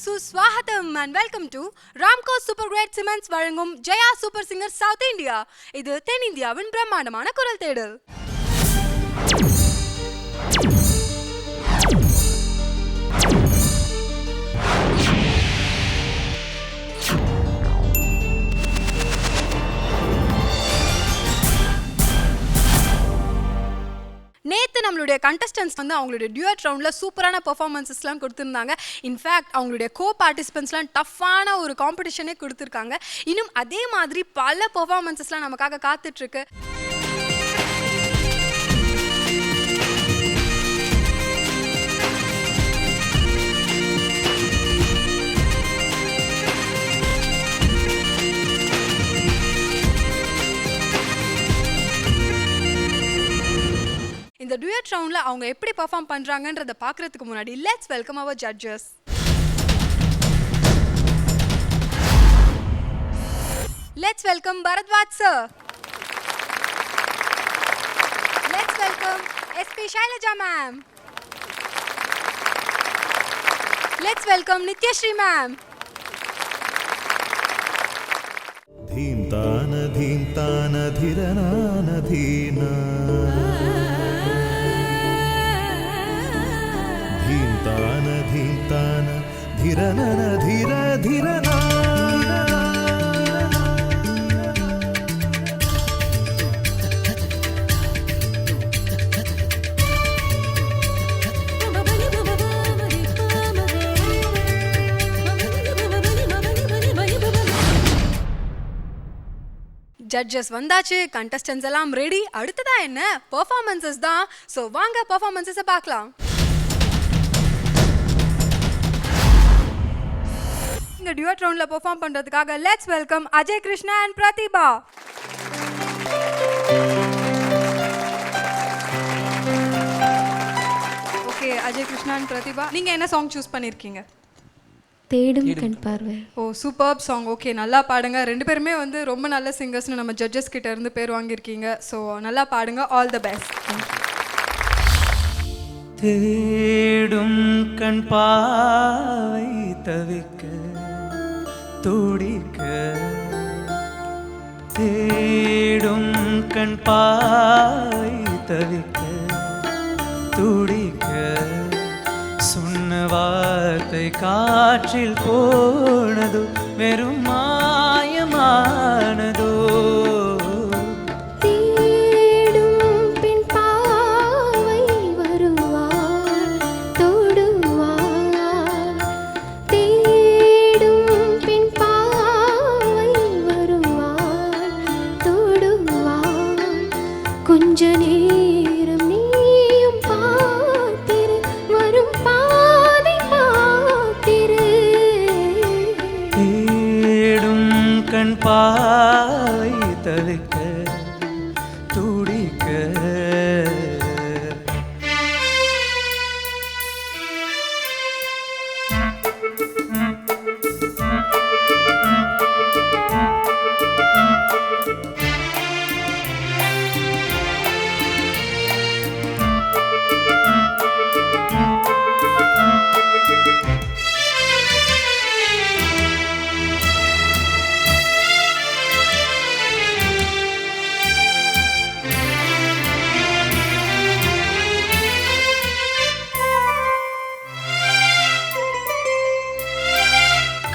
சுஸ்வாகதம் and welcome to Ramco Super Great Cements வழங்கும் Jaya super singer south India. இது தென்னிந்தியாவின் பிரம்மாண்டமான குரல் தேடல். நேற்று நம்மளுடைய கண்டஸ்டன்ஸ் வந்து அவங்களுடைய டியூட் ரவுண்டில் சூப்பரான பெர்ஃபார்மன்ஸஸ்லாம் கொடுத்துருந்தாங்க. இன்ஃபேக்ட் அவங்களுடைய கோ பார்ட்டிசிபென்ட்ஸ்லாம் டஃப்பான ஒரு காம்படிஷனே கொடுத்துருக்காங்க. இன்னும் அதே மாதிரி பல பெர்ஃபார்மன்ஸஸ்லாம் நமக்காக காத்துட்ருக்கு. இந்த டியூட் ரவுண்ட்ல அவங்க எப்படி பெர்ஃபார்ம் பண்றாங்கன்றத பார்க்கிறதுக்கு முன்னாடி let's welcome our judges. Let's welcome Bharadwaj sir. Let's welcome SP Shailaja ma'am. Let's welcome Nithyashree ma'am. धीमतान धीमतान धीरनान धीना धीमतान धीमतान धीरनान धीर धीरना ஜட்ஜஸ் வந்தாச்சு, கண்டஸ்டன்ஸ் எல்லாம் ரெடி. அடுத்ததா என்ன பெர்ஃபார்மன்ஸஸ் தான். ஸோ வாங்க பெர்ஃபார்மன்ஸஸை பார்க்கலாம். இந்த டியூட் ரவுண்ட்ல பெர்ஃபார்ம் பண்றதுக்காக let's welcome Ajay Krishna and Prathibha. Okay Ajay Krishna and Prathibha, நீங்க என்ன சாங் சூஸ் பண்ணிருக்கீங்க? தேடும் கண் பார்வை. ஓ சூப்பர்ப் சாங். ஓகே நல்லா பாடுங்க. ரெண்டு பேருமே வந்து ரொம்ப நல்ல சிங்கர்ஸ்னு நம்ம ஜட்ஜஸ் கிட்ட இருந்து பேர் வாங்கியிருக்கீங்க. ஸோ நல்லா பாடுங்க. All the best. தேடும் கண் பார்வை தவிக்க துடிக்க தேடும் கண் பார்வை தவிக்க துடிக்க சொன்ன வார்த்தை காற்றில் போனதோ வெறும் மாயமானதோ கொஞ்ச நேரம் நீயும் பார்த்திரு வரும் பாதை பார்த்திரு தேடும் கண் பார்வை தவிக்க துடிக்க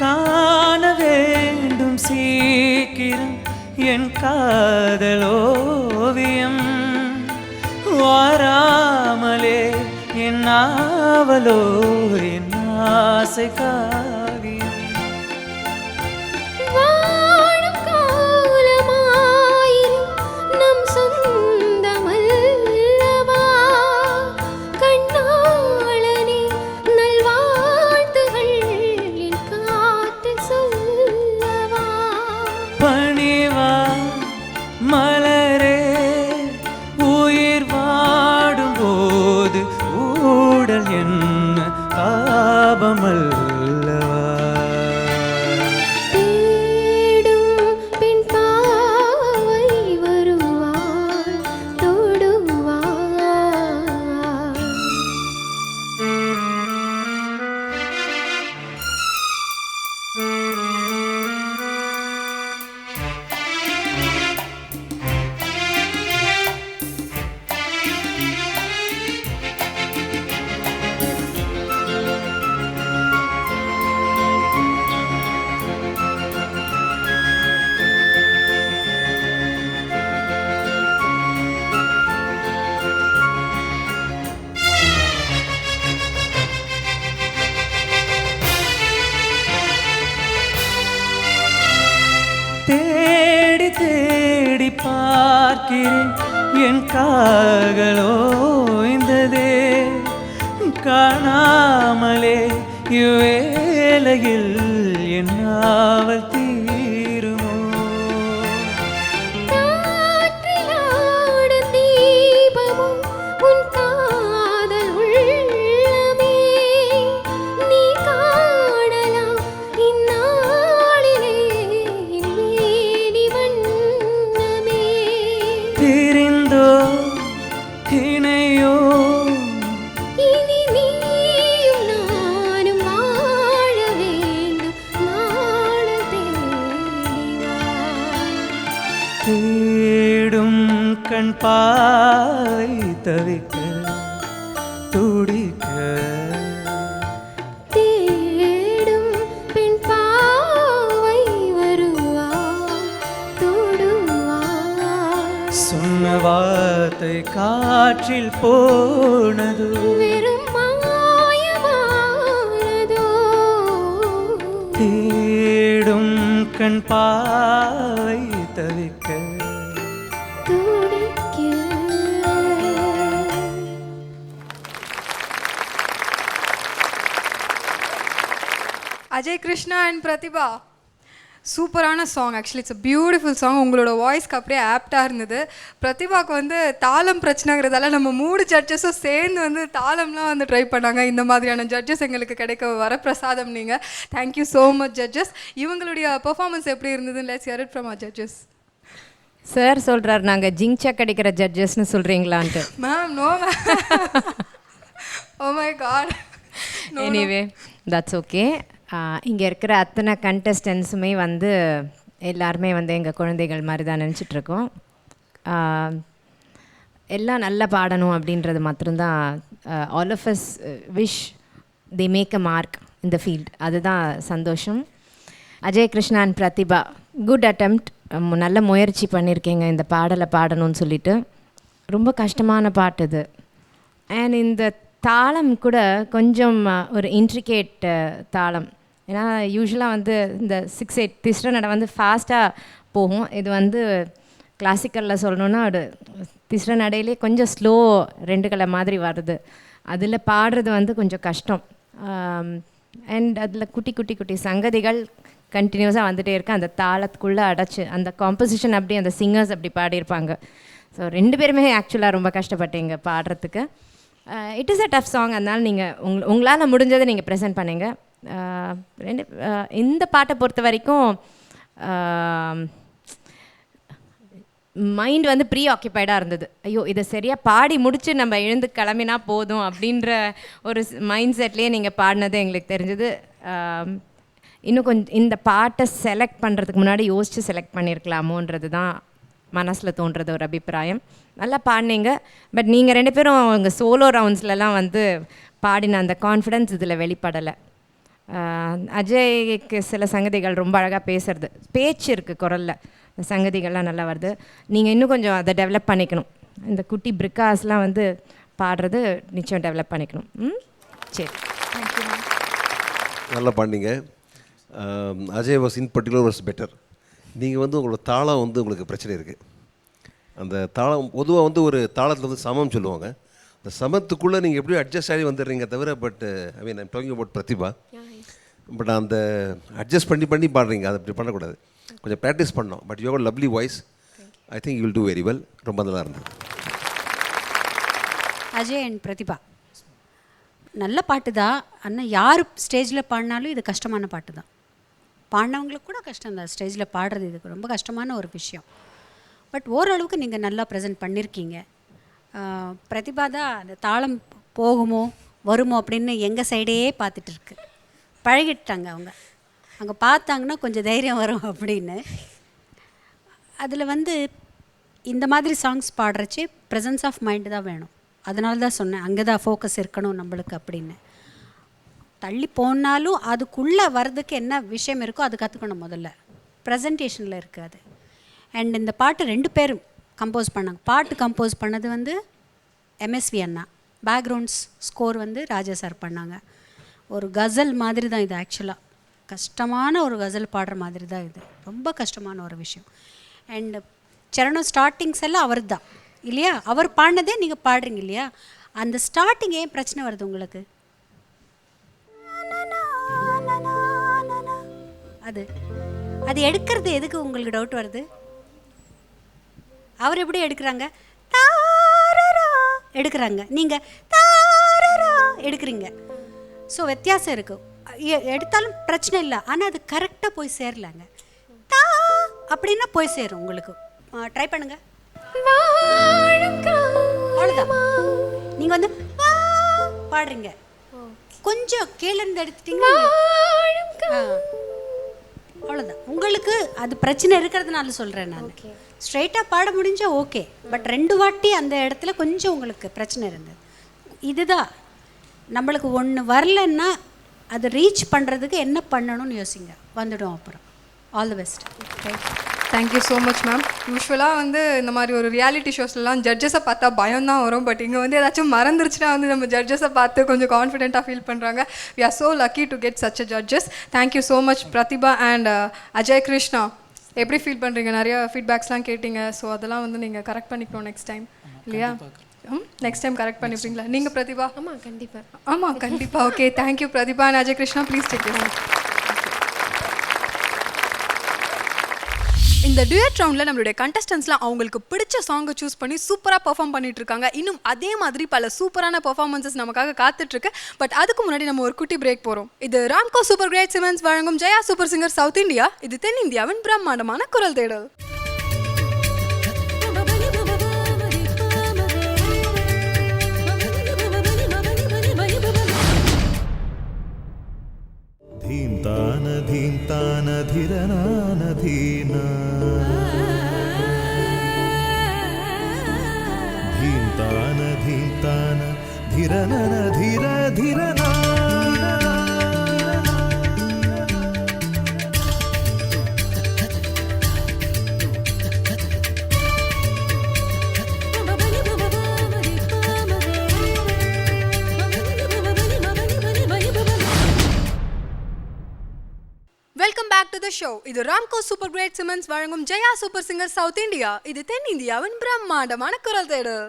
காண வேண்டும் சீக்கிரம் என் காதலோவியம் வாராமலே என் ஆவலோ என் ஆசை காவியம் வாழும் காலமாயிரும் நம் சொந்தமல்லவா கண்ணாளனே நல்வாழ்த்துகள் என் காற்றில் சொல்லவா பணிவா மலரே உயிர் வாடும் போது ஊடல் என்ன பாபமல்லவா தேடி பார்க்கிறேன் என் கால்களோ இந்ததே காணாமலே இவ்வேளையில் என் நாவல் தீருமோ காற்றிலாடும் தீபமோ உன் காதல் உள்ளமே நீ காணலாம் இந்நாளிலே என் மேனி வண்ணமே பிரிந்தோ இணையோ இனி நீயும் நானும் வாழ வேண்டும் நாளை தேடிவா தேடும் கண் பாவை தவிக்க துடிக்க தேடும் பெண் பாவை வருவாள் தொடுவாள் சொன்ன வார்த்தை காற்றில் போனது வெறும் மாயமானதோ தேடும் கண் பாவை தவிக்க துடிக்க அஜய் கிருஷ்ணா அண்ட் பிரதிபா சூப்பரான song. Actually it's a beautiful song. உங்களோட வாய்ஸ்க்கு அப்படியே ஆப்டாக இருந்தது. பிரதிபாவுக்கு வந்து தாளம் பிரச்சனைங்கிறதால நம்ம 3 ஜட்ஜஸும் சேர்ந்து வந்து தாளம்லாம் வந்து ட்ரை பண்ணாங்க. இந்த மாதிரியான ஜட்ஜஸ் எங்களுக்கு கிடைக்க வரப்பிரசாதம் நீங்கள். Thank you so much judges. இவங்களுடைய பெர்ஃபார்மன்ஸ் எப்படி இருந்ததுன்னு let's hear it from our judges. Sir சொல்கிறார் நாங்கள் ஜிங்சக் அடிக்கிற ஜட்ஜஸ்னு சொல்கிறீங்களான்ட்டு. Ma'am no ma'am. Oh my God. Anyway that's okay. இங்கே இருக்கிற அத்தனை கண்டஸ்டன்ஸுமே வந்து எல்லாருமே வந்து எங்கள் குழந்தைகள் மாதிரி தான் நினச்சிட்ருக்கோம். எல்லாம் நல்லா பாடணும் அப்படின்றது மாத்திரம்தான். All of us wish the make a mark in the field. அதுதான் சந்தோஷம். Ajay Krishna and Prathibha good attempt. நல்ல முயற்சி பண்ணியிருக்கீங்க இந்த பாடலை பாடணும்னு சொல்லிட்டு. ரொம்ப கஷ்டமான பாட்டு இது. அண்ட் இந்த தாளம் கூட கொஞ்சம் ஒரு இன்ட்ரிகேட் தாளம். ஏன்னா யூஸ்வலாக வந்து இந்த 6/8 திஸ்ர நடை வந்து ஃபாஸ்ட்டாக போகும். இது வந்து கிளாசிக்கலில் சொல்லணுன்னா ஒரு திஸ்ர நடையிலே கொஞ்சம் ஸ்லோ 2 கலை மாதிரி வருது. அதில் பாடுறது வந்து கொஞ்சம் கஷ்டம். அண்ட் அதில் குட்டி குட்டி குட்டி சங்கதிகள் கண்டினியூஸாக வந்துகிட்டே இருக்கு. அந்த தாளத்துக்குள்ளே அடைச்சி அந்த காம்போசிஷன் அப்படி அந்த சிங்கர்ஸ் அப்படி பாடியிருப்பாங்க. ஸோ 2 பேருமே ஆக்சுவலாக ரொம்ப கஷ்டப்பட்டீங்க பாடுறதுக்கு. It is a tough song. அதனால் நீங்கள் உங்களால் முடிஞ்சதை நீங்கள் ப்ரெசென்ட் பண்ணுங்க. இந்த பாட்டை பொறுத்த வரைக்கும் மைண்ட் வந்து ப்ரீ ஆக்கியபைடாக இருந்தது. ஐயோ இதை சரியாக பாடி முடித்து நம்ம எழுந்து கிளம்பினா போதும் அப்படின்ற ஒரு மைண்ட் செட்லேயே நீங்கள் பாடினது எங்களுக்கு தெரிஞ்சது. இன்னும் கொஞ்சம் இந்த பாட்டை செலக்ட் பண்ணுறதுக்கு முன்னாடி யோசித்து செலக்ட் பண்ணியிருக்கலாமோன்றது தான் மனசில் தோன்றது ஒரு அபிப்பிராயம். நல்லா பாடினீங்க. பட் நீங்கள் 2 பேரும் உங்கள் சோலோ ரவுண்ட்ஸ்லலாம் வந்து பாடின அந்த கான்ஃபிடென்ஸ் இதில் வெளிப்படலை. அஜய்க்கு சில சங்கதிகள் ரொம்ப அழகாக பேசுறது, பேச்சு இருக்குது குரலில், இந்த சங்கதிகள்லாம் நல்லா வருது. நீங்கள் இன்னும் கொஞ்சம் அதை டெவலப் பண்ணிக்கணும். இந்த குட்டி பிரிக்காஸ்லாம் வந்து பாடுறது நிச்சயம் டெவலப் பண்ணிக்கணும். சரி, தேங்க்யூ மேம். நல்லா பாடினீங்க. Ajay was in particular was better. நீங்கள் வந்து உங்களோட தாளம் வந்து உங்களுக்கு பிரச்சனை இருக்குது. அந்த தாளம் பொதுவாக வந்து ஒரு தாளத்தில் வந்து சமம் சொல்லுவாங்க. அந்த சமத்துக்குள்ளே நீங்கள் எப்படியும் அட்ஜஸ்ட் ஆகி வந்துடுறீங்க தவிர. But I mean I'm talking about Prathibha. But அந்த அட்ஜஸ்ட் பண்ணி பண்ணி பாடுறீங்க, அதை அப்படி பண்ணக்கூடாது. கொஞ்சம் ப்ராக்டிஸ் பண்ணோம். But you have lovely voice. I think you will do very well. ரொம்ப நல்லா இருந்தது. அஜய் அண்ட் பிரதிபா நல்ல பாட்டு தான். ஆனால் யார் ஸ்டேஜில் பாடினாலும் இது கஷ்டமான பாட்டு தான். பாடினவங்களுக்கு கூட கஷ்டம் தான். ஸ்டேஜில் பாடுறது இதுக்கு ரொம்ப கஷ்டமான ஒரு விஷயம். பட் ஓரளவுக்கு நீங்கள் நல்லா ப்ரெசென்ட் பண்ணியிருக்கீங்க. பிரதிபா தான் அந்த தாளம் போகுமோ வருமோ அப்படின்னு எங்கள் சைடே பார்த்துட்டு இருக்கு. பழகிட்டாங்க அவங்க. அங்கே பார்த்தாங்கன்னா கொஞ்சம் தைரியம் வரும் அப்படின்னு. அதில் வந்து இந்த மாதிரி சாங்ஸ் பாடுறச்சே ப்ரெசன்ஸ் ஆஃப் மைண்டு தான் வேணும். அதனால தான் சொன்னேன் அங்கே தான் ஃபோக்கஸ் இருக்கணும் நம்மளுக்கு அப்படின்னு. தள்ளி போனாலும் அதுக்குள்ளே வர்றதுக்கு என்ன விஷயம் இருக்கோ அது கற்றுக்கணும். முதல்ல ப்ரெசன்டேஷனில் இருக்குது அது. அண்ட் இந்த பாட்டு 2 பேரும் கம்போஸ் பண்ணாங்க. பாட்டு கம்போஸ் பண்ணது வந்து எம்எஸ்வி அண்ணா. பேக்ரவுண்ட்ஸ் ஸ்கோர் வந்து ராஜா சார் பண்ணாங்க. ஒரு கசல் மாதிரி தான் இது. ஆக்சுவலாக கஷ்டமான ஒரு கசல் பாடுற மாதிரி தான் இது. ரொம்ப கஷ்டமான ஒரு விஷயம். அண்ட் சரணம் ஸ்டார்டிங்ஸ் எல்லாம் அவர் தான் இல்லையா? அவர் பாடினதே நீங்கள் பாடுறீங்க இல்லையா? அந்த ஸ்டார்டிங் ஏன் பிரச்சனை வருது உங்களுக்கு? அது அது எடுக்கிறது எதுக்கு உங்களுக்கு டவுட் வருது? அவர் எப்படி எடுக்கிறாங்க? தாரரா எடுக்கிறாங்க, நீங்கள் தாரரா எடுக்கிறீங்க. ஸோ வித்தியாசம் இருக்குது. எடுத்தாலும் பிரச்சனை இல்லை, ஆனால் அது கரெக்டாக போய் சேரலாங்க. தா அப்படின்னா போய் சேரும் உங்களுக்கு. ட்ரை பண்ணுங்க. அவ்வளோதான். நீங்கள் வந்து பாடுறீங்க, கொஞ்சம் கீழேருந்து எடுத்துட்டீங்க, அவ்வளோதான். உங்களுக்கு அது பிரச்சனை இருக்கிறதுனால சொல்கிறேன் நான். ஸ்ட்ரைட்டாக பாட முடிஞ்சால் ஓகே, பட் 2 வாட்டி அந்த இடத்துல கொஞ்சம் உங்களுக்கு பிரச்சனை இருந்தது. இதுதான் நம்மளுக்கு ஒன்று வரலன்னா அதை ரீச் பண்ணுறதுக்கு என்ன பண்ணணும்னு யோசிங்க, வந்துடும் அப்புறம். All the best. Thank you so much ma'am. யூஸ்வலாக வந்து இந்த மாதிரி ஒரு ரியாலிட்டி ஷோஸ்லாம் ஜட்ஜஸை பார்த்தா பயம் தான் வரும். பட் இங்கே வந்து ஏதாச்சும் மறந்துருச்சுன்னா வந்து நம்ம ஜட்ஜஸை பார்த்து கொஞ்சம் கான்ஃபிடென்ட்டாக ஃபீல் பண்ணுறாங்க. We are so lucky to get such a judges. Thank you so much Prathibha and Ajay Krishna. எப்படி ஃபீல் பண்ணுறீங்க? நிறைய ஃபீட்பேக்ஸ்லாம் கேட்டிங்க. ஸோ அதெல்லாம் வந்து நீங்கள் கரெக்ட் பண்ணிக்கணும் நெக்ஸ்ட் டைம் இல்லையா? நெக்ஸ்ட் டைம் கரெக்ட் பண்ணிப்பீங்களா நீங்கள் பிரதிபா? ஆமாம் கண்டிப்பாக. ஆமாம் கண்டிப்பாக. Okay, thank you Prathibha and Ajay Krishna. Please take you. இந்த டுயட் ரவுண்டில் நம்மளுடைய கண்டஸ்டன்ஸ்லாம் அவங்களுக்கு பிடிச்ச சாங்கை சூஸ் பண்ணி சூப்பராக பெர்ஃபார்ம் பண்ணிட்டு இருக்காங்க. இன்னும் அதே மாதிரி பல சூப்பரான பெர்ஃபார்மன்ஸஸ் நமக்காக காத்துட்ருக்கு. பட் அதுக்கு முன்னாடி நம்ம ஒரு குட்டி பிரேக் போகிறோம். இது ராம்கோ சூப்பர் கிரேட் சிமெண்ட்ஸ் வழங்கும் Jaya super singer south India. இது தென்னிந்தியாவின் பிரம்மாண்டமான குரல் தேடல். धीन्तान धीन्तान धिरनान धीना धीन्तान धीन्तान धिरनन धीर धीरना welcome back to the show. இது ராம்கோ சூப்பர் கிரேட் சிமெண்ட்ஸ் வழங்கும் Jaya super singer south India. இது தென்னிந்தியாவின் பிரம்மாண்டமான குரல் தேடல்.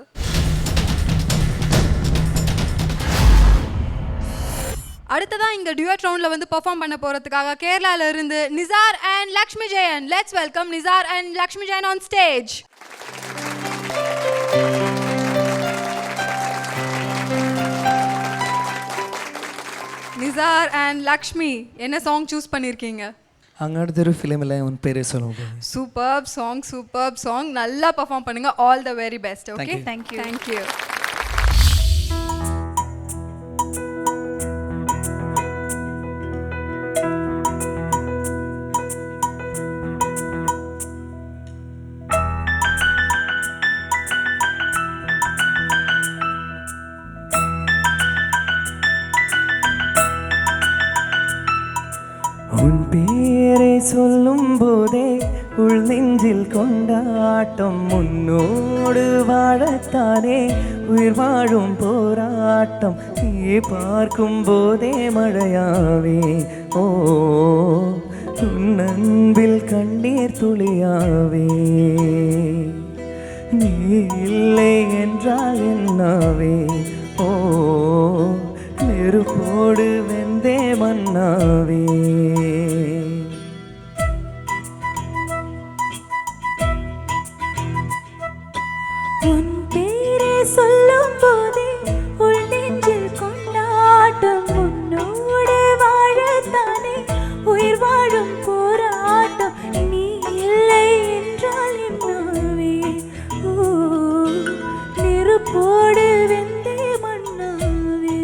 அடுத்ததா இந்த டுயட் ரவுண்ட்ல வந்து பெர்ஃபார்ம் பண்ண போறதுக்காக கேரளால இருந்து Nisar and Lakshmi Jayan. Let's welcome Nisar and Lakshmi Jayan on stage. Nisar and Lakshmi, என்ன சாங் சூஸ் பண்ணியிருக்கீங்க? അങ്ങനത്തെ ഒരു ഫിലിമിലെ ഉൻ പേര് சொல்லுங்க. Super song. நல்லா பெர்ஃபார்ம் பண்ணுங்க. All the very best. Okay, Thank you. Thank you. உன் பேரை சொல்லும் போதே உள் நெஞ்சில் கொண்டாட்டம், முன்னோடு வாழத்தானே உயிர் வாழும் போராட்டம், நீ பார்க்கும் போதே மழையாவே ஓ உன் அன்பில் கண்ணீர் துளியாவே, நீ இல்லை என்றால் என்னாவே ஓ நெருப்போடு வெந்தே மன்னாவே. உன் பேரை சொல்லும் போதே உள் நெஞ்சில் கொண்டாட்டம், உன்னோடு வாழத்தானே உயிர் வாழும் போராட்டம், நீ இல்லை என்றால் என்னாவே ஓ நெருப்போடு வெந்தே மன்னாவே.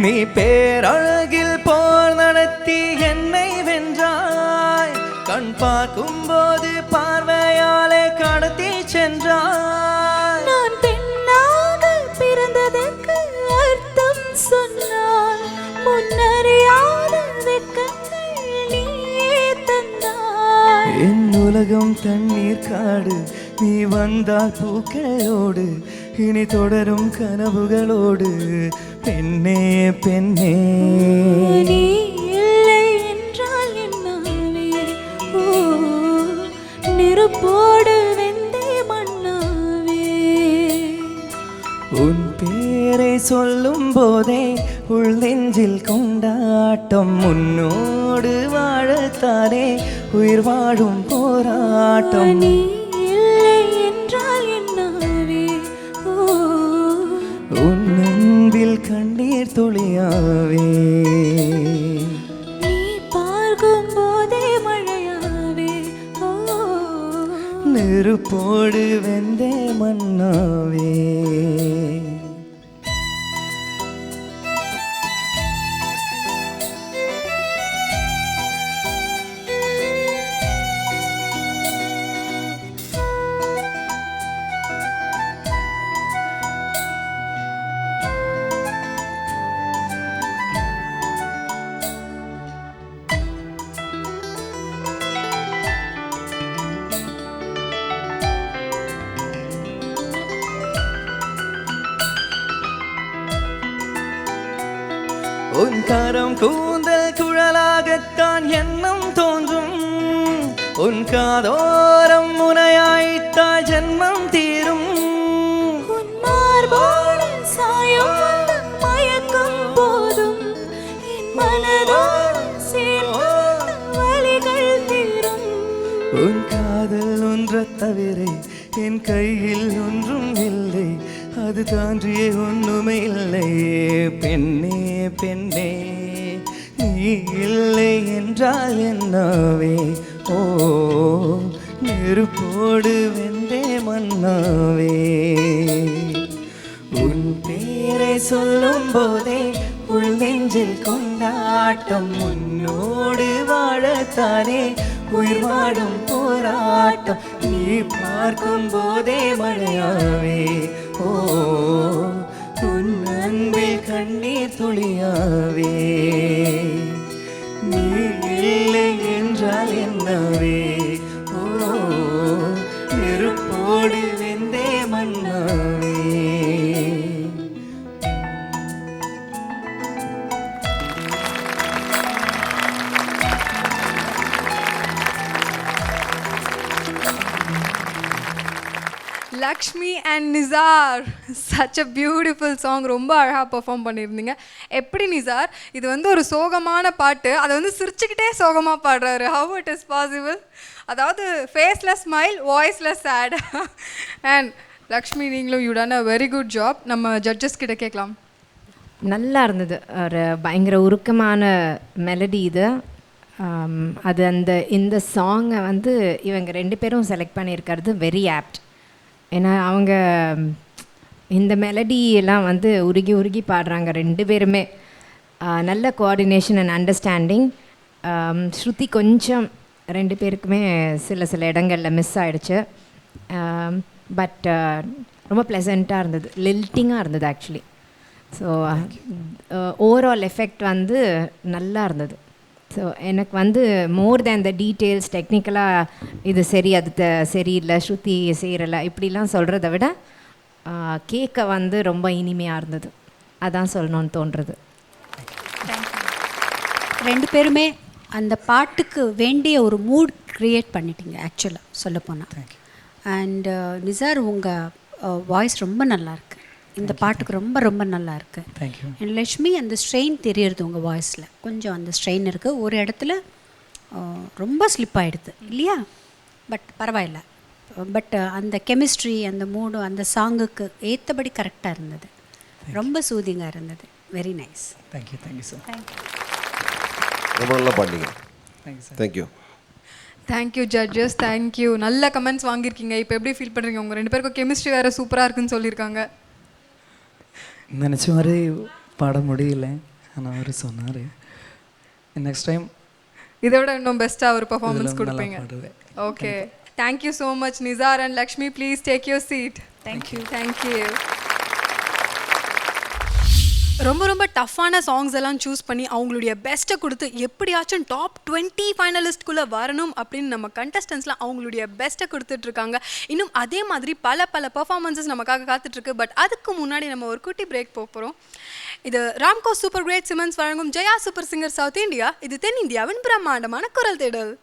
நீ பேரழகில் போர் நடத்தி என்னை பார்க்கும்போது பார்வையாலே கடத்தி சென்றார். நான் பெண்ணாக பிறந்ததற்கு அர்த்தம் சொன்னான். முன்னறியாத வெட்கங்கள் நீயே தந்தாய். என் உலகம் தண்ணீர் காடு, நீ வந்தால் பூக்களோடு, இனி தொடரும் கனவுகளோடு. பெண்ணே பெண்ணே நீ இல்லை என்றால் என்னாவே? ஓ, நெருப்போடு வெந்தே மண்ணாவே. உன் பேரை சொல்லும் போதே உள் நெஞ்சில் கொண்டாட்டம். முன்னோடு வாழத்தானே உயிர் வாழும் போராட்டம். நீ இல்லை என்றால் என்னாவே? ஓ, உன் அன்பில் கண்ணீர் துளியாவே. நீ பார்க்கும் போதே மழையாவே. ஓ, நெருப்போடு வெந்தே மண்ணாவே. உன் கரம் கூந்தல் குழலாகத்தான் எண்ணம் தோன்றும். உன் காதோரம் முனையாயிட்டால் ஜென்மம் தீரும். உன் மார்போடு சாயம் வந்து மயக்கும் போதும் என் மனதோடு சேர்ந்து வலிகள் தீரும். உன் காதல் ஒன்றத் தவிர என் கையில் ஒன்றும் இல்லை, அது தாண்டிய ஒன்றுமே இல்லை. பெண்ணே பெண்ணே நீ இல்லை என்றால் என்னாவே? ஓ, நெருப்போடு வெந்தே மண்ணாவே. உன் பேரை சொல்லும் போதே உள் நெஞ்சில் கொண்டாட்டம். முன்னோடு வாழத்தானே உயிர் வாழும் போராட்டம். நீ பார்க்கும் போதே மழையாவே. ஓ, உன் அன்பில் கண்ணீர் துளியாவே. நீ இல்லை என்றால் என்னவே? ஓ, நெருப்போடு வெந்தே மண்ணாவே. Lakshmi and Nisar, such a beautiful song. ரொம்ப அழகாக பெர்ஃபார்ம் பண்ணியிருந்தீங்க. எப்படி நிசார், இது வந்து ஒரு சோகமான பாட்டு, அதை வந்து சிரிச்சுக்கிட்டே சோகமாக பாடுறாரு. How it is possible? அதாவது faceless smile, voiceless sad. And Lakshmi, நீங்களும் you done a very good job. நம்ம ஜட்ஜஸ் கிட்ட கேட்கலாம். நல்லா இருந்தது. ஒரு பயங்கர உருக்கமான மெலடி இது. அது இந்த சாங்கை வந்து இவங்க 2 பேரும் செலக்ட் பண்ணியிருக்கிறது வெரி ஆப்ட். ஏன்னா அவங்க இந்த மெலடி எல்லாம் வந்து உருகி உருகி பாடுறாங்க 2 பேருமே. நல்ல கோஆர்டினேஷன் அண்ட் அண்டர்ஸ்டாண்டிங். ஸ்ருதி கொஞ்சம் 2 பேருக்குமே சில இடங்களில் மிஸ் ஆகிடுச்சு. பட் ரொம்ப ப்ளசண்ட்டாக இருந்தது, லில்ட்டிங்காக இருந்தது ஆக்சுவலி. ஸோ ஓவரால் எஃபெக்ட் வந்து நல்லா இருந்தது. ஸோ எனக்கு வந்து மோர் தேன் த டீட்டெயில்ஸ், டெக்னிக்கலாக இது சரி அது சரியில்லை, ஸ்ருதி செய்கிறலை இப்படிலாம் சொல்கிறத விட கேட்க வந்து ரொம்ப இனிமையாக இருந்தது. அதான் சொல்லணும்னு தோன்றுறது. 2 பேருமே அந்த பாட்டுக்கு வேண்டிய ஒரு மூட் க்ரியேட் பண்ணிட்டீங்க ஆக்சுவலாக சொல்லப்போனால். அண்ட் நிசார், உங்கள் வாய்ஸ் ரொம்ப நல்லாயிருக்கு. இந்த பாட்டுக்கு ரொம்ப ரொம்ப நல்லா இருக்கு. அண்ட் லக்ஷ்மி, அந்த ஸ்ட்ரெயின் தெரியுது உங்கள் வாய்ஸில். கொஞ்சம் அந்த ஸ்ட்ரெயின் இருக்குது. ஒரு இடத்துல ரொம்ப ஸ்லிப் ஆகிடுது இல்லையா? பட் பரவாயில்ல. பட் அந்த கெமிஸ்ட்ரி, அந்த மூடு, அந்த சாங்குக்கு ஏற்றபடி கரெக்டாக இருந்தது. ரொம்ப சூதிங்காக இருந்தது. Very nice. Thank you sir. ரொம்ப நல்லா பாடினீங்க. தேங்க்யூ. Thank you judges, thank you. நல்ல கமெண்ட்ஸ் வாங்கியிருக்கீங்க. இப்போ எப்படி ஃபீல் பண்ணுறீங்க? உங்கள் 2 பேருக்கும் கெமிஸ்ட்ரி வேறு சூப்பராக இருக்குன்னு சொல்லியிருக்காங்க. நினச்ச மாதிரி பாட முடியல, ஆனால் அவர் சொன்னார் நெக்ஸ்ட் டைம் இதை விட இன்னும் பெஸ்ட்டாக ஒரு பெர்ஃபார்மன்ஸ் இதுல நல்லா கொடுப்பீங்க. பாடுவேன். Okay, thank you so much Nisar and Lakshmi. Please take your seat. Thank you. Thank you. ரொம்ப ரொம்ப டஃப்பான சாங்ஸ் எல்லாம் சூஸ் பண்ணி அவங்களுடைய பெஸ்ட்டை கொடுத்து எப்படியாச்சும் டாப் 20 ஃபைனலிஸ்ட்குள்ளே வரணும் அப்படின்னு நம்ம கண்டஸ்டன்ஸ்லாம் அவங்களுடைய பெஸ்ட்டை கொடுத்துட்ருக்காங்க. இன்னும் அதே மாதிரி பல பெர்ஃபார்மன்ஸஸ் நமக்காக காத்துட்ருக்கு. பட் அதுக்கு முன்னாடி நம்ம ஒரு குட்டி பிரேக் போகிறோம். இது ராம்கோ சூப்பர் கிரேட் சிமெண்ட்ஸ் வழங்கும் Jaya super singer south India. இது தென்னிந்தியாவின் பிரம்மாண்டமான குரல் தேடல்.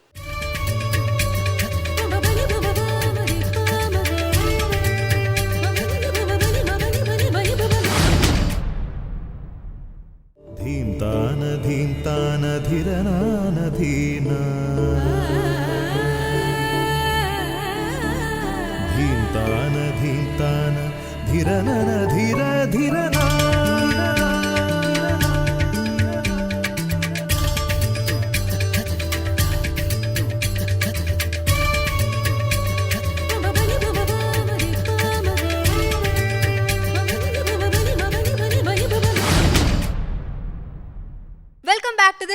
धीन्तान धिरनान धीना धीन्तान धिरनन धीर धीरना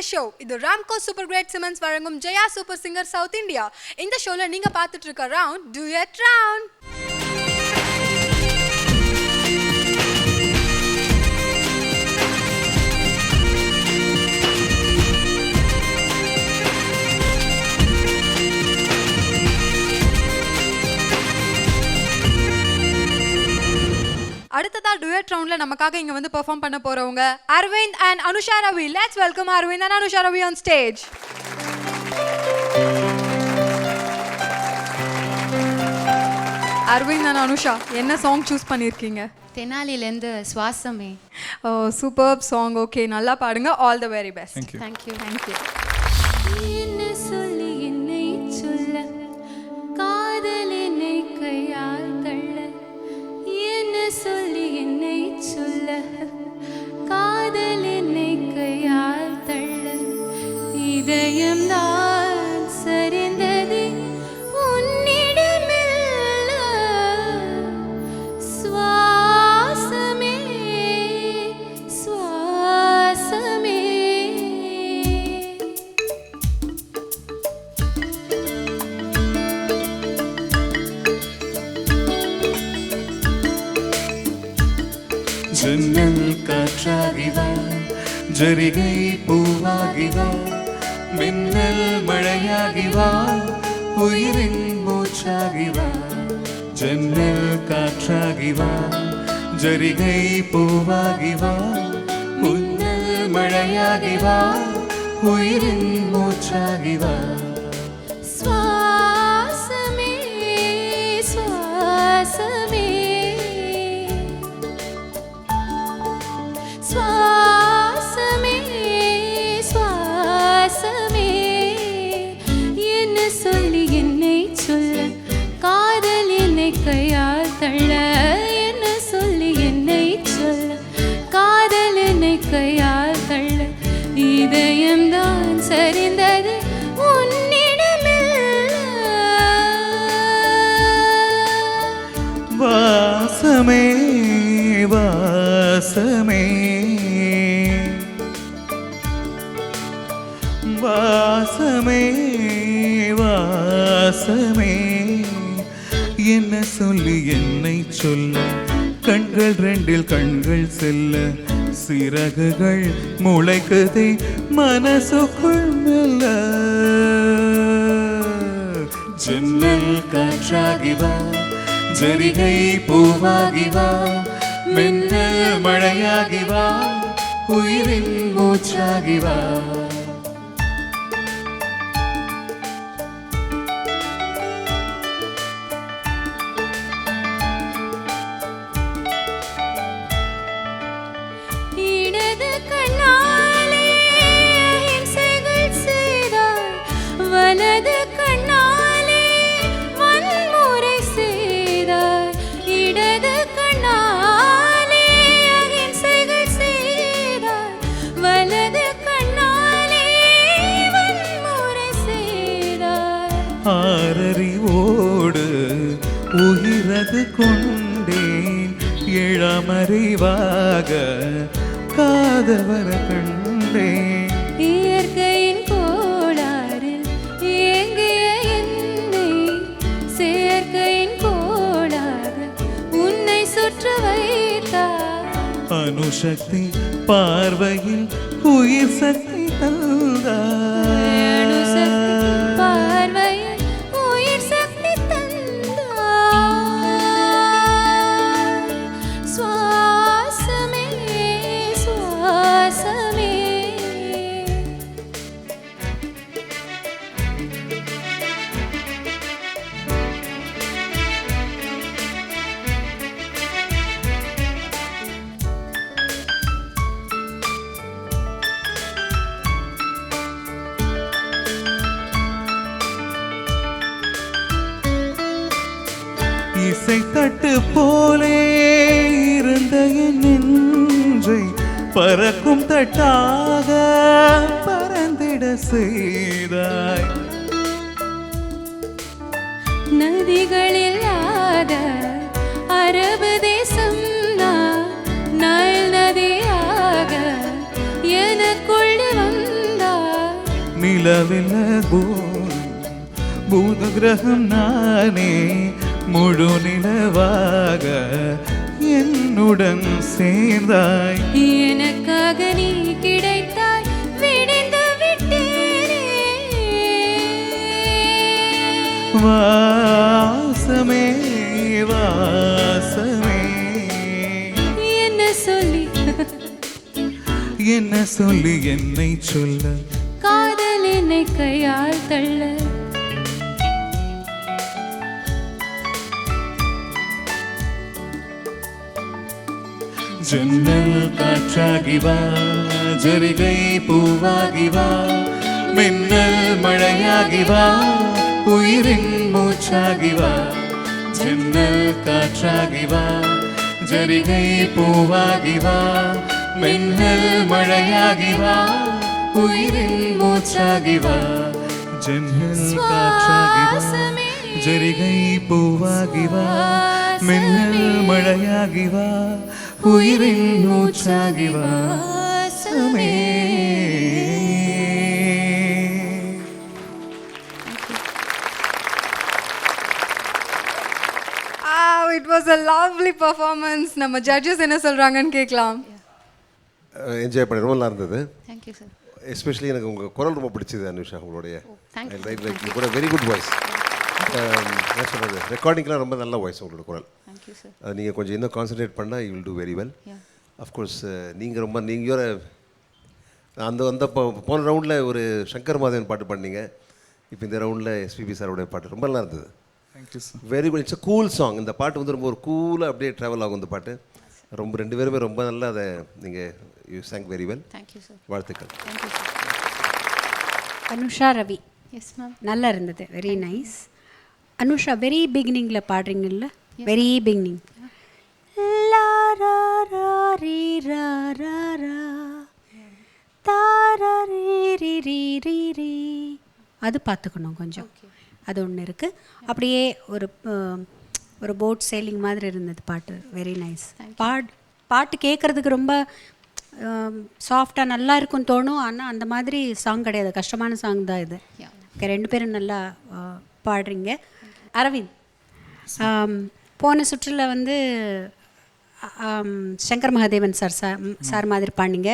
ஷோ. இது ராம்கோ சூப்பர் கிரேட் சிமெண்ட்ஸ் வழங்கும் Jaya super singer south India. இந்த ஷோல நீங்க பார்த்துட்டு இருக்க ரவுண்ட் டுயட் ரவுண்ட். அடுத்ததா டுயட் ரவுண்ட்ல நமக்காக இங்க வந்து பெர்ஃபார்ம் பண்ண போறவங்க Aravind and Anusha Ravi. Let's welcome Aravind and Anusha Ravi on stage. Aravind and Anusha, என்ன சாங் சூஸ் பண்ணிருக்கீங்க? தெனாலிலேருந்து சுவாசமே. Oh, super song. ஓகே, நல்லா பாடுங்க. All the very best. Thank you. Thank you. என்ன சொல்லி என்னை சொல்ல, காதல் என்னை கையால் தள்ள. என்ன சொல்லி என்னை சொல்ல, காதல் என்னை கையால் தள்ள. இதயம் தான் சரிந்தது உன்னிடமெல்ல. சுவாசமே சுவாசமே. ஜன்னல் காற்றாகிவா, ஜரிகை பூவாகிவா, மின்னல் மழையாகிவா, உயிரின் மூச்சாகிவா. ஜன்னல் காற்றாகிவா, ஜரிகை பூவாகிவா, மின்னல் மழையாகிவா, உயிரின் மூச்சாகிவா. சுவாசமே சுவாசமே. சுவாசமே சுவாசமே. என்ன சொல்லி என்னை சொல்ல, காதல் என்னை கையால் தள்ள. என்ன சொல்லி என்னை சொல்ல, காதல் என்னை கையால் தள்ள. இதயம்தான் சரிந்தது உன்னிடமெல்ல. வாசமே வாசமே வாசமே வாசமே. என்ன சொல்லி என்னை சொல்ல, கண்கள் ரெண்டில் கண்கள் செல்ல. சிறகுகள் முளைக்குதே மனசுக்குள் மெல்ல. ஜன்னல் காற்றாகிவா, ஜரிகை பூவாகிவா, மின்னல் மழையாகிவா, உயிரின் மூச்சாகிவா. இடது கண்ணாலே அஹிம்சைகள் செய்தாய், வலது கண்ணாலே வன்முறை செய்தாய். இடது கண்ணாலே அஹிம்சைகள் செய்தாய், வலது கண்ணாலே வன்முறை செய்தாய். ஆறறிவோடு உயிரது கொண்டேன், இளமறிவாக காதவர கண்டேன். இயற்கையின் கோளாறு அணுசக்தி பார்வையில் உயிர் சக்தி தந்தாய். அணுசக்தி பார்வையில் உயிர் சக்தி தந்தாய். சுவாசமே சுவாசமே இசை தட்டு போலே இருந்த என் நெஞ்சை பறக்கும் தட்டாக பறந்திட செய்தாய். நதிகளில்லாத அரபு தேசம் நைல் நதியாக எனக்குள் வந்தாய். நிலவில்ல பூத கிரகம் நானே முழு நிலவாக என்னுடன் சேர்ந்தாய். எனக்காக நீ கிடைத்தாய் விடிந்து விட்டேனே. வாசமே வாசமே என்ன சொல்லி என்னை சொல்ல காதல் என்னை கையால் தள்ள. ஜன்னல் காற்றாகி வா, ஜரிகை பூவாகி வா, மின்னல் மழையாகி வா, உயிரின் மூச்சாகி வா. ஜன்னல் காற்றாகி வா, ஜரிகை பூவாகி வா, மின்னல் மழையாகி வா, உயிரின் மூச்சாகி வா. ஜன்னல் காற்றாகி வா, ஜரிகை பூவாகி வா, மின்னல் மழையாகி வா, உயிரின் மூச்சாகி வா. சுவாசமே. It was a lovely performance. நம்ம ஜட்ஜஸ் என்ன சொல்றாங்கன்னு கேட்கலாம். என்ஜாய் பண்ணி ரொம்ப நல்லா இருந்தது. Thank you sir. எஸ்பெஷலி எனக்கு உங்கள் குரல் ரொம்ப பிடிச்சது அனுஷா, உங்களுடைய thank you. லைக் கூட வெரி குட் வாய்ஸ். என்ன சொல்கிறது, ரெக்கார்டிங்லாம் ரொம்ப நல்ல வாய்ஸ் உங்களோட குரல். Thank you sir. அது நீங்கள் கொஞ்சம் இன்னும் கான்சன்ட்ரேட் பண்ணால் you will do very well. Of course நீங்கள் அந்த போன ரவுண்டில் ஒரு சங்கர் மாதவன் பாட்டு பண்ணீங்க. இப்போ இந்த ரவுண்டில் எஸ்பிபி சாரோடைய பாட்டு ரொம்ப நல்லா இருந்தது. Thank you sir. Very good. It's a cool song. இந்த பாட்டு வந்து ரொம்ப ஒரு கூலாக அப்படியே ட்ராவல் ஆகும் இந்த பாட்டு. ரொம்ப ரெண்டு பேருமே ரொம்ப நல்லா அதை நீங்கள் you sang very well. Thank you sir. வாழ்த்துக்கள். Thank you sir. Anusha Ravi yes ma'am. நல்லா இருந்தது, வெரி நைஸ். அனுஷா வெரி பிகினிங்கில் பாடுறீங்கல்ல, வெரி பிகினிங் லா ரா ரா ரீ ரா ரா ரா தா ரா ரீ ரீ ரீ ரீ ரீ அது பார்த்துக்கணும் கொஞ்சம். அது ஒன்று இருக்குது. அப்படியே ஒரு போட் சேலிங் மாதிரி இருந்தது பாட்டு, வெரி நைஸ். பாட்டு கேட்குறதுக்கு ரொம்ப சாஃப்டாக நல்லா இருக்கும்னு தோணும். ஆனால் அந்த மாதிரி சாங் கிடையாது, கஷ்டமான சாங் தான் இது. ரெண்டு பேரும் நல்லா பாடுறீங்க. அரவிந்த், போன சுற்றில் வந்து சங்கர் மகாதேவன் சார் மாதிரி பாடினீங்க.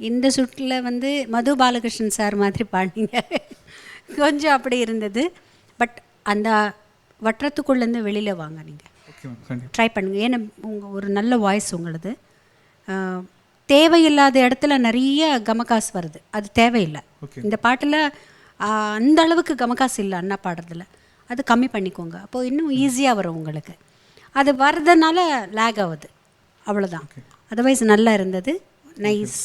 இந்த சுற்றில் வந்து மது பாலகிருஷ்ணன் சார் மாதிரி பாடினீங்க. கொஞ்சம் அப்படி இருந்தது. பட் அந்த வட்டத்துக்குள்ளேருந்து வெளியில் வாங்க, நீங்கள் ட்ரை பண்ணுங்கள். ஏன்னா ஒரு நல்ல வாய்ஸ் உங்களது. தேவையில்லாத இடத்துல நிறைய கமகாஸ் வருது, அது தேவையில்லை. இந்த பாட்டில் அந்த அளவுக்கு கமகாஸ் இல்லை அண்ணா பாடுறதுல, அது கம்மி பண்ணிக்கோங்க. அப்போது இன்னும் ஈஸியாக வரும் உங்களுக்கு. அது வர்றதுனால லேக் ஆகுது, அவ்வளோதான். அதர்வைஸ் நல்லா இருந்தது, nice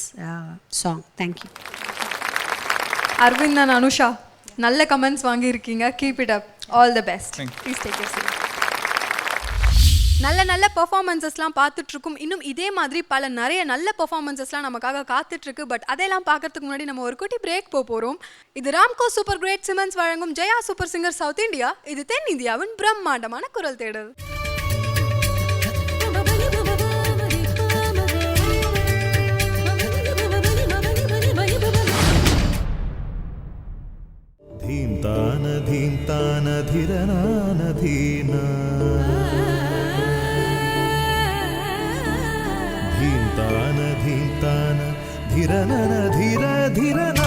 song. Thank you. Aravind and Anusha, நல்ல கமெண்ட்ஸ் வாங்கியிருக்கீங்க. Keep it up. All the best. Please take your seat. நல்ல பெர்ஃபார்மன்ஸஸ்லாம் பார்த்துட்ருக்கும். இன்னும் இதே மாதிரி நிறைய நல்ல பெர்ஃபார்மன்ஸஸ்லாம் நமக்காக காத்துட்ருக்கு. பட் அதெல்லாம் பார்க்கறதுக்கு முன்னாடி நம்ம ஒரு குட்டி பிரேக் போகிறோம். இது ராம்கோ சூப்பர் கிரேட் சிமெண்ட்ஸ் வழங்கும் Jaya super singer south India. இது தென் இந்தியாவின் பிரம்மாண்டமான குரல் தேடல். धीम्तान धीम्तान धीरनान धीना धीम्तान ಧಿರನನ ಧಿರ ಧಿರನ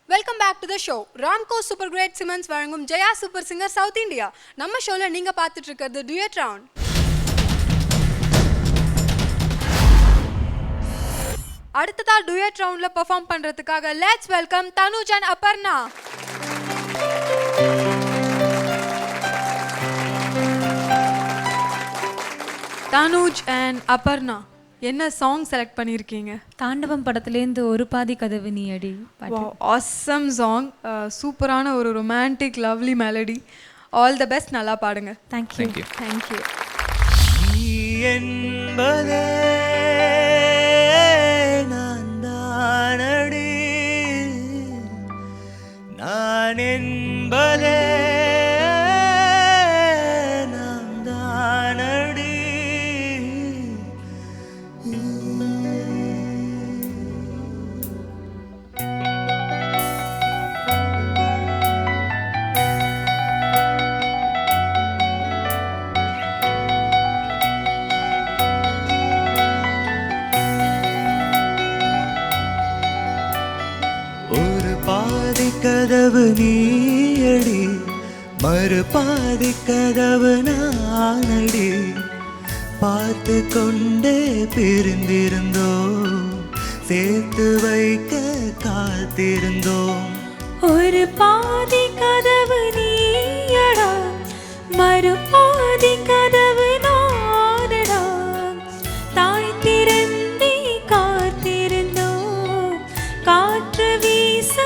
welcome back to the show. Ramco super grade cements வழங்கும் Jaya super singer south India. நம்ம ஷோவில் நீங்கள் பார்த்துட்டு இருக்கிறது டுயட் ரவுண்ட். அடுத்ததா டுயட் ரவுண்டில் பெர்ஃபார்ம் பண்ணுறதுக்காக let's welcome Tanuj and Aparna. Tanuj and Aparna, என்ன சாங் செலக்ட் பண்ணியிருக்கீங்க? தாண்டவம் படத்துலேருந்து ஒரு பாதி கதவு நீ அடி. ஆசம் சாங், சூப்பரான ஒரு romantic lovely melody. All the best, நல்லா பாடுங்க. தேங்க்யூ. தேங்க்யூ. என்பதே நான் தானடி, நான் என்பதே நான் தானடி. ஒரு பாதி கதவு நீயடி, மறு பாதி கதவு நானடி. பார்த்து கொண்டே பிரிந்திருந்தோம், சேர்த்து வைக்க காத்திருந்தோம். ஒரு பாதி கதவு நீயடா, மறு பாதி கதவு நானடா. தாய் திறந்தே காத்திருந்தோம், காற்று வீச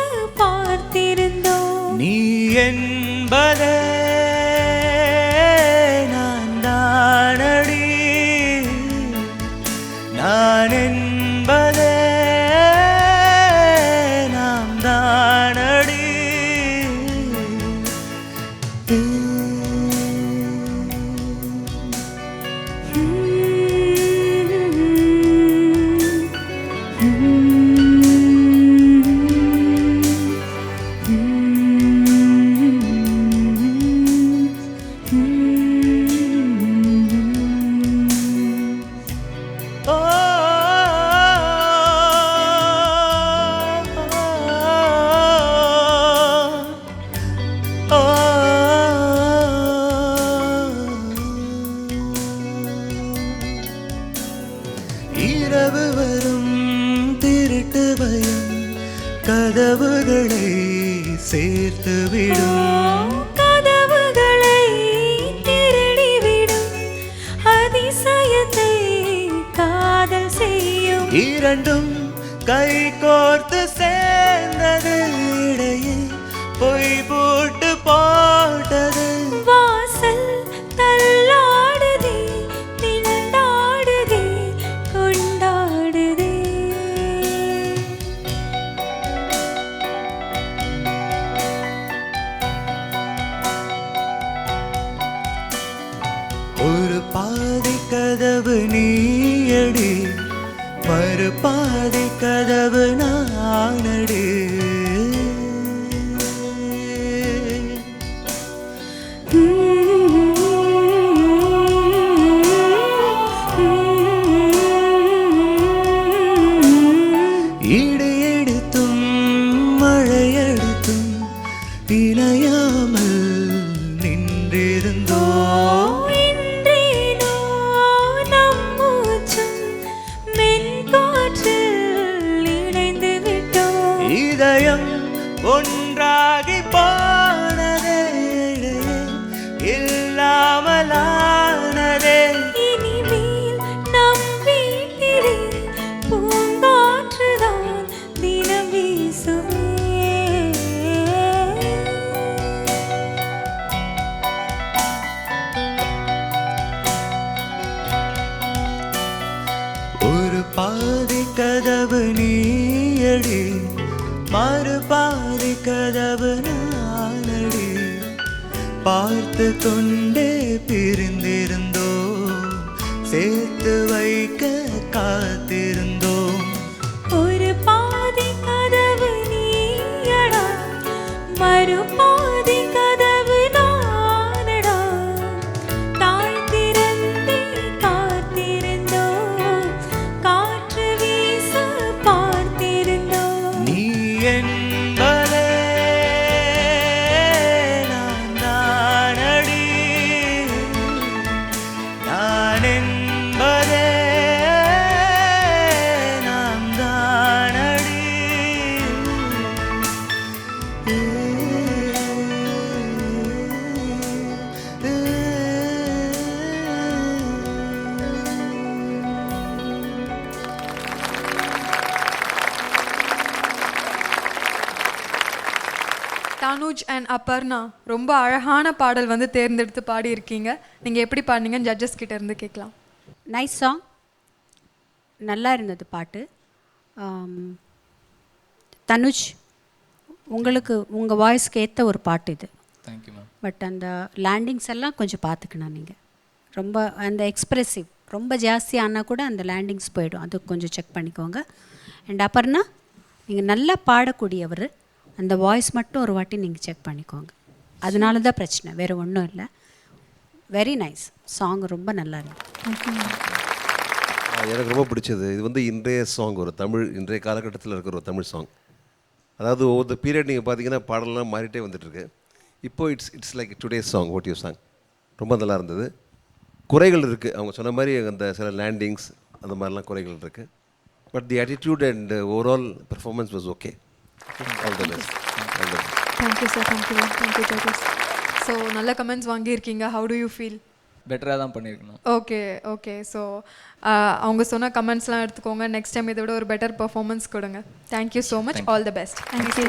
பார்த்திருந்தோம். நீ என்பதே நான் தானடி, நான் என்பதே நாம் தானடி. இரவு வரும் திருட்டு பயம் கதவுகளை சேர்த்து விடும், கதவுகளை திருடிவிடும், அதிசயத்தை காதல் செய்யும். இரண்டும் கை கோர்த்து சேர்ந்தது, இடையே பொய் போட்டு போட்டது. வாசல் தள்ளாடுதே, திண்டாடுதே, கொண்டாடுதே. ஒரு பாதி கதவு நீயடி, மறு பாதி கதவு நானடி. இடி எடுத்தும் மழையெடுத்தும் இணையாமல் நின்றிருந்தோம். இன்றேனோ நம் மூச்சும் மென்காற்றில் இணைந்து விட்டோம். இதயம் ஒன்றாகி போனதே, இல்லாமலானதே. இனிமேல் நம் வீட்டிலே பூங்காற்றுதான் தினம் வீசுமே. ஒரு பாதி கதவு நீயடி, மறு பாதி கதவு நானடி. பார்த்து கொண்டே பிரிந்திருந்தோ, சேர்த்து வைக்க காத்திருந்தோம். ஒரு பாதி கதவு நீயடா, மறுபாதி கதவு நானடா. தாழ் திறந்தே காத்திருந்தோம், காற்று வீச பார்த்திருந்தோம். நீ என்பதே நான் தானடி, நான் என்பதே நாம் தானடி. தனுஜ் அண்ட் அப்பர்ணா ரொம்ப அழகான பாடல் வந்து தேர்ந்தெடுத்து பாடியிருக்கீங்க. நீங்கள் எப்படி பாடினீங்கன்னு ஜட்ஜஸ் கிட்ட இருந்து கேட்கலாம். நைஸ் சாங், நல்லா இருந்தது பாட்டு. தனுஜ், உங்களுக்கு உங்கள் வாய்ஸ்க்கு ஏற்ற ஒரு பாட்டு இது. Thank you ma'am. பட் அந்த லேண்டிங்ஸ் எல்லாம் கொஞ்சம் பார்த்துக்கணும் நீங்கள். ரொம்ப அந்த எக்ஸ்ப்ரெசிவ் ரொம்ப ஜாஸ்தி ஆனால் கூட அந்த லேண்டிங்ஸ் போயிடும், அது கொஞ்சம் செக் பண்ணிக்கோங்க. அண்ட் அப்புறம்னா நீங்கள் நல்லா பாடக்கூடியவர், அந்த வாய்ஸ் மட்டும் ஒரு வாட்டி நீங்கள் செக் பண்ணிக்கோங்க. அதனால தான் பிரச்சனை, வேறு ஒன்றும் இல்லை. வெரி நைஸ் சாங், ரொம்ப நல்லா இருக்கு. எனக்கு ரொம்ப பிடிச்சது இது வந்து இன்றைய சாங், ஒரு தமிழ் இன்றைய காலகட்டத்தில் இருக்கிற ஒரு தமிழ் சாங். அதாவது ஒவ்வொரு பீரியட் நீங்கள் பார்த்தீங்கன்னா பாடலாம் மாறிட்டே வந்துட்டுருக்கு. இப்போ it's like today's song, what you song ரொம்ப நல்லா இருந்தது. குறைகள் இருக்குது, அவங்க சொன்ன மாதிரி அந்த சில லேண்டிங்ஸ் அந்த மாதிரிலாம் குறைகள் இருக்குது. But the attitude and overall performance was okay. All the best. Thank you sir, thank you judges. So நல்ல கமெண்ட்ஸ் வாங்கியிருக்கீங்க. How to you feel? பெட்டராக தான் பண்ணியிருக்கணும். ஓகே. ஸோ அவங்க சொன்ன கமெண்ட்ஸ்லாம் எடுத்துக்கோங்க. நெக்ஸ்ட் டைம் இதை விட ஒரு பெட்டர் பர்ஃபார்மன்ஸ் கொடுங்க. Thank you so much. All the best. Thank you.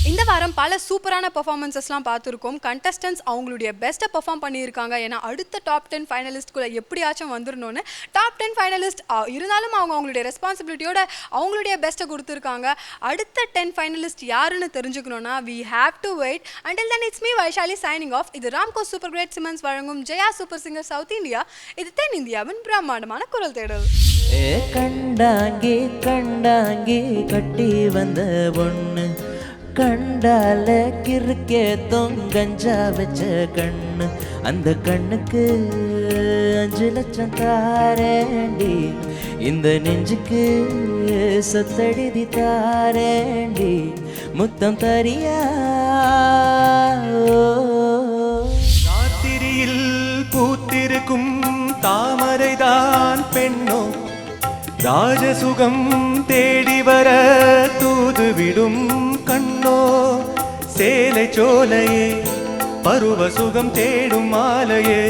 இந்த வாரம் பல சூப்பரான பெர்ஃபார்மன்ஸஸ்லாம் பார்த்துருக்கோம். கண்டஸ்டன்ஸ் அவங்களுடைய பெஸ்ட்டை பெர்ஃபார்ம் பண்ணியிருக்காங்க. ஏன்னா அடுத்த டாப் 10 ஃபைனலிஸ்ட்குள்ளே எப்படியாச்சும் வந்துடணும்னு டாப் 10 ஃபைனலிஸ்ட் இருந்தாலும் அவங்க அவங்களுடைய ரெஸ்பான்சிபிலிட்டியோட அவங்களுடைய பெஸ்ட்டை கொடுத்துருக்காங்க. அடுத்த 10 ஃபைனலிஸ்ட் யாருன்னு தெரிஞ்சுக்கணுன்னா we have to wait. Until then it's me Vaishali signing off. இது ராம்கோ சூப்பர் கிரேட் சிமன்ஸ் வழங்கும் Jaya super singer south India. இது தென் இந்தியாவின் பிரம்மாண்டமான குரல் தேடல். கண்டாங்கே கட்டி வந்த பொண்ணு, கண்டால கிறுக்கே தொங்கஞ்சா வச்ச கண்ணு, அந்த கண்ணுக்கு 5 லட்சம் தாரேண்டி, இந்த நெஞ்சுக்கு சொத்தடிதி தாரேண்டி, முத்தம் தரியா. ராத்திரியில் பூத்திருக்கும் தாமரைதான் பெண்ணோ, ராஜசுகம் தேடி வர தூதுவிடும் கண்ணோ, சேலை சோலையே பருவ சுகம் தேடும் மாலையே,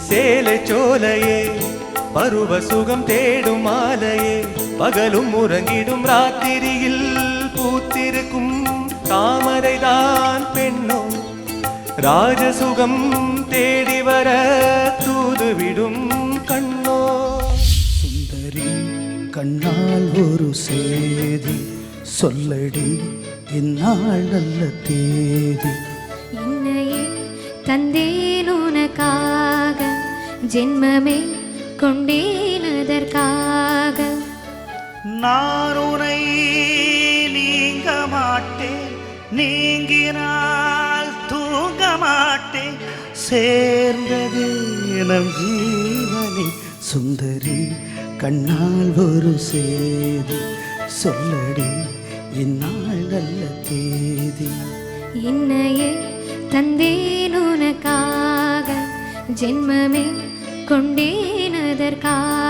சேலை சோலையே பருவ சுகம் தேடும் மாலையே, பகலும் உறங்கிடும் ராத்திரியில் பூத்திருக்கும் தாமரைதான் பெண்ணோ, ராஜசுகம் தேடி வர தூதுவிடும் கண்ணோ. சுந்தரி கண்ணால் ஒரு சேதி சொல்லடி, இந்நாள் நல்ல தேதி. என்னையே தந்தேன் உனக்காக, ஜென்மமே கொண்டேன் அதற்காக. நான் உனை நீங்க மாட்டேன், நீங்கினால் தூங்க மாட்டேன், சேர்ந்தது நம் ஜீவனே. சுந்தரி கண்ணால் ஒரு சேதி சொல்லடி, இந்நாள் நல்ல தேதி. என்னையே தந்தேன் உனக்காக, ஜென்மமே கொண்டேன் அதற்காக.